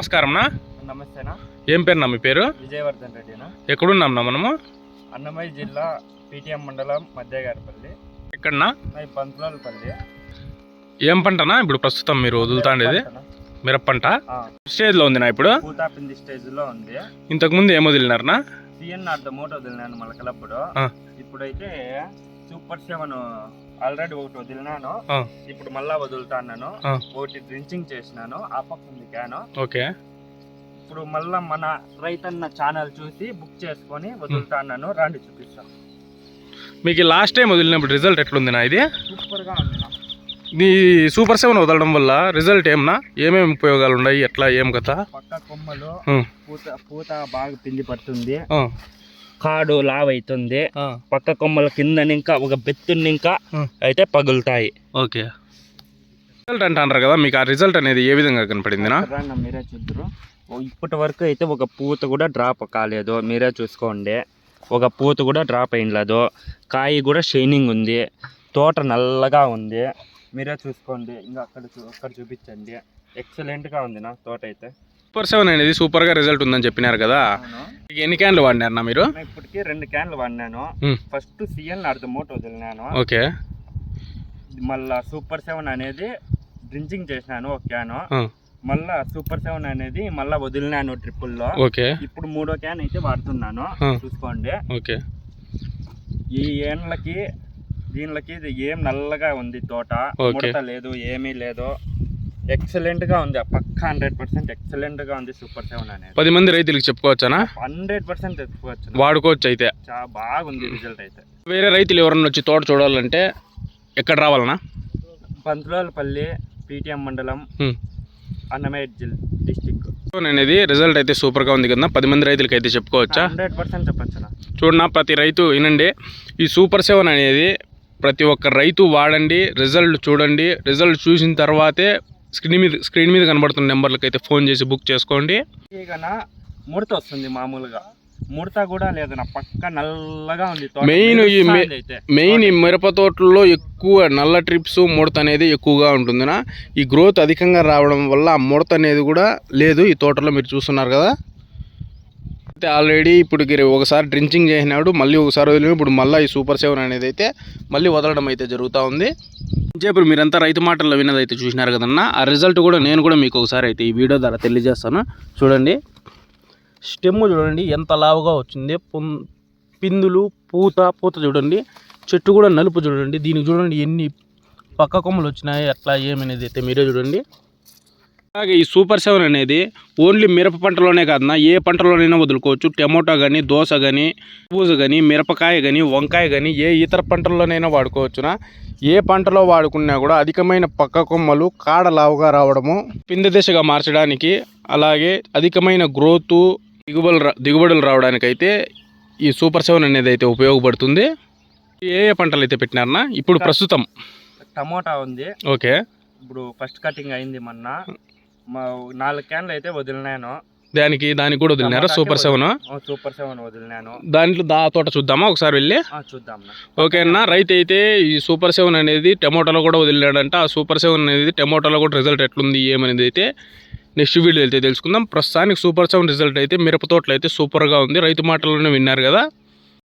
నమస్కారం. నమస్తేనా. ఏం పేరునా మీ పేరు? విజయవర్ధన్ రెడ్డినా. ఎక్కడున్నాం మనము? అన్నమయ్య జిల్లా పీటీఎం మండలం మధ్యగారిపల్లి. ఎక్కడన్నా? పంతులపల్లి. ఏం పంటనా ఇప్పుడు ప్రస్తుతం మీరు వదులుతాండేది? మిరప పంట స్టేజ్ లో ఉందినా ఇప్పుడు? పూతాపిండి స్టేజ్ లో ఉంది. ఇంతకు ముందు ఏం వదిలినారనా? సిఎన్ఆర్ మూట వదిలినాను మొలకలప్పుడు. ఇప్పుడైతే సూపర్ 7 ఆల్రెడీ ఒకటి వదిలినాను. ఇప్పుడు మళ్ళా వదులుతాను. ఒకటి డ్రించింగ్ చేసినాను. ఆ పక్క ఉంది క్యాన్. ఓకే. ఇప్పుడు మళ్ళా మన రైతన్న ఛానల్ చూసి బుక్ చేసుకొని వదులుతాను. రండి చూపిస్తాను. మీకు లాస్ట్ టైం వదిలినప్పుడు రిజల్ట్ ఎట్లుందినా? ఇది సూపర్ గా ఉంది. ఈ సూపర్ 7 వదలడం వల్ల రిజల్ట్ ఏమన్నా ఏమేమి ఉపయోగాలు ఉన్నాయి? ఎట్లా ఏం కదా? పక్క కొమ్మలు పూత బాగా పిండి పడుతుంది. కాడు లావ్ అవుతుంది. పక్క కొమ్మల కింద ఇంకా ఒక బెత్తుని ఇంకా అయితే పగులుతాయి. ఓకే. రిజల్ట్ అంటారు కదా, మీకు ఆ రిజల్ట్ అనేది ఏ విధంగా కనపడిందినా? మీరే చూద్దరు. ఇప్పటి వరకు అయితే ఒక పూత కూడా డ్రాప్ కాలేదు. మీరే చూసుకోండి. ఒక పూత కూడా డ్రాప్ అయ్యలేదు. కాయ కూడా షైనింగ్ ఉంది. తోట నల్లగా ఉంది. మీరే చూసుకోండి. ఇంకా అక్కడ చూపించండి. ఎక్సలెంట్గా ఉంది నా తోట అయితే. సూపర్ 7 అనేది సూపర్ గా రిజల్ట్ ఉందని చెప్పినారు కదా, ఎన్ని క్యాన్లు వాడినారు మీరు? ఇప్పటికి 2 క్యాన్లు వాడినాను. ఫస్ట్ సిఎన్ఆర్ మూట వదిలినాను. ఓకే. మళ్ళా సూపర్ 7 అనేది డ్రించింగ్ చేసినాను ఒక క్యాను. మళ్ళా సూపర్ 7 అనేది మళ్ళా వదిలినాను ట్రిపుల్లో. ఓకే. ఇప్పుడు 3వ క్యాన్ అయితే వాడుతున్నాను. చూసుకోండి. ఓకే. ఈ ఏళ్ళకి దీనికి ఇది ఏం నల్లగా ఉంది తోట. ముడత లేదు, ఏమీ లేదు. ఎక్సలెంట్ గా ఉంది. పక్క 100% ఎక్సలెంట్ గా ఉంది సూపర్ 7 అనేది. 10 మంది రైతులకు చెప్పుకోవచ్చానా? 100% చెప్పుకోవచ్చు. వాడుకోవచ్చు అయితే. చాలా బాగుంది రిజల్ట్ అయితే. వేరే రైతులు ఎవరన్నా వచ్చి తోట చూడాలంటే ఎక్కడ రావాలనా? పంతులపల్లి పీటీఎం మండలం అన్నమయ్య జిల్లా డిస్టిక్ అనేది రిజల్ట్ అయితే సూపర్ గా ఉంది కదా. 10 మంది రైతులకి అయితే చెప్పుకోవచ్చా? 100% చెప్పచ్చు. చూడన్నా, ప్రతి రైతు వినండి, ఈ సూపర్ 7 అనేది ప్రతి ఒక్క రైతు వాడండి. రిజల్ట్ చూడండి. రిజల్ట్ చూసిన తర్వాతే స్క్రీన్ మీద కనబడుతున్న నెంబర్లకు అయితే ఫోన్ చేసి బుక్ చేసుకోండి. ఇక ముడత వస్తుంది. మామూలుగా ముడత కూడా లేదు. నా పక్క నల్లగా ఉంది. మెయిన్ ఈ మిరప తోటల్లో ఎక్కువ నల్ల ట్రిప్స్ ముడత అనేది ఎక్కువగా ఉంటుందినా. ఈ గ్రోత్ అధికంగా రావడం వల్ల ఆ ముడత అనేది కూడా లేదు ఈ తోటలో. మీరు చూస్తున్నారు కదా. అయితే ఆల్రెడీ ఇప్పుడు ఒకసారి డ్రించింగ్ చేసినాడు, మళ్ళీ ఒకసారి వదిలిన, ఇప్పుడు మళ్ళీ ఈ సూపర్ 7 అనేది అయితే మళ్ళీ వదలడం అయితే జరుగుతూ ఉంది. ఇప్పుడు మీరంతా రైతు మాటల్లో విన్నది అయితే చూసినారు కదన్నా. ఆ రిజల్ట్ కూడా నేను కూడా మీకు ఒకసారి అయితే ఈ వీడియో ద్వారా తెలియజేస్తాను. చూడండి, స్టెమ్ చూడండి ఎంత లావుగా వచ్చింది. పిందులు పూత చూడండి. చెట్టు కూడా నలుపు చూడండి. దీనికి చూడండి ఎన్ని పక్క కొమ్మలు వచ్చినాయి, అట్లా ఏమనేది అయితే మీరే చూడండి. అలాగే ఈ సూపర్ 7 అనేది ఓన్లీ మిరప పంటలోనే కాదన్నా, ఏ పంటలోనైనా వదులుకోవచ్చు. టమోటా కానీ, దోస కానీ, పూజ కానీ, మిరపకాయ కానీ, వంకాయ కానీ, ఏ ఇతర పంటల్లోనైనా వాడుకోవచ్చునా. ఏ పంటలో వాడుకున్నా కూడా అధికమైన పక్క కొమ్మలు కాడ లావుగా రావడము, పిందె దశగా మార్చడానికి, అలాగే అధికమైన గ్రోతు, దిగుబడులు రావడానికి అయితే ఈ సూపర్ 7 అనేది అయితే ఉపయోగపడుతుంది. ఏ పంటలు అయితే పెట్టినారన్నా? ఇప్పుడు ప్రస్తుతం టమోటా ఉంది. ఓకే. ఇప్పుడు ఫస్ట్ కటింగ్ అయింది. మొన్న 4 క్యాన్లు అయితే వదిలినాను. దానికి కూడా వదిలినారా సూపర్ 7? సూపర్ 7 వదిలినాను. దాంట్లో తోట చూద్దామా ఒకసారి వెళ్ళి? చూద్దాం. ఓకే అన్న. రైతు అయితే ఈ సూపర్ 7 అనేది టమోటాలో కూడా వదిలినాడంట. ఆ సూపర్ 7 అనేది టమోటాలో కూడా రిజల్ట్ ఎట్లుంది ఏమనేది అయితే నెక్స్ట్ వీడియో అయితే తెలుసుకుందాం. ప్రస్తుతానికి సూపర్ 7 రిజల్ట్ అయితే మిరప తోటలో అయితే సూపర్గా ఉంది. రైతు మాటల్లోనే విన్నారు కదా.